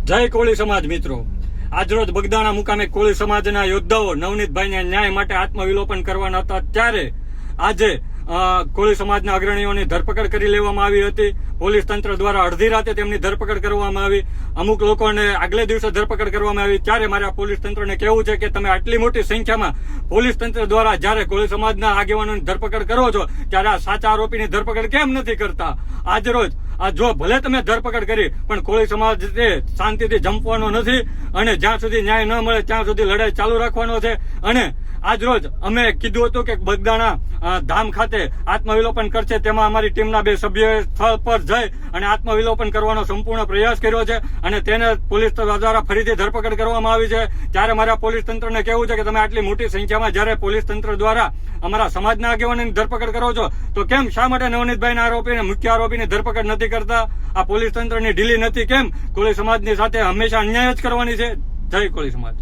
જય કોળી સમાજ મિત્રો, આજરોજ બગદાણા મુકામે કોળી સમાજના યોદ્ધાઓ નવનીતભાઈને ન્યાય માટે આત્મવિલોપન કરવાના હતા ત્યારે આજે કોળી સમાજના અગ્રણીઓની ધરપકડ કરી લેવામાં આવી હતી. પોલીસ તંત્ર દ્વારા અડધી રાતે તેમની ધરપકડ કરવામાં આવી. અમુક લોકોને આગલે દિવસે ધરપકડ કરવામાં આવી. ત્યારે મારે આ પોલીસ તંત્રને કહેવું છે કે તમે આટલી મોટી સંખ્યામાં પોલીસ તંત્ર દ્વારા જ્યારે કોળી સમાજના આગેવાનોની ધરપકડ કરો છો ત્યારે આ સાચા આરોપીની ધરપકડ કેમ નથી કરતા? આજરોજ જો ભલે તમે ધરપકડ કરી પણ કોળી સમાજ શાંતિથી જંપવાનો નથી અને જ્યાં સુધી ન્યાય ન મળે ત્યાં સુધી લડાઈ ચાલુ રાખવાનો છે. અને આજરોજ અમે કીધું હતું કે બગદાણા ધામ ખાતે આત્મવિલોપન કરશે, તેમાં અમારી ટીમના 2 સભ્યોએ સ્થળ પર જઈ અને આત્મવિલોપન કરવાનો સંપૂર્ણ પ્રયાસ કર્યો છે અને તેને પોલીસ દ્વારા ફરીથી ધરપકડ કરવામાં આવી છે. ત્યારે મારા પોલીસ તંત્રને કહેવું છે કે તમે આટલી મોટી સંખ્યામાં જ્યારે પોલીસ તંત્ર દ્વારા અમારા સમાજના આગેવાનોની ધરપકડ કરો છો તો કેમ શા માટે નવનીતભાઈના આરોપીને મુખ્ય આરોપીની ધરપકડ નથી કરતા? આ પોલીસ તંત્રની ઢીલી નથી કેમ? કોળી સમાજની સાથે હંમેશા અન્યાય જ કરવાની છે. જય કોળી સમાજ.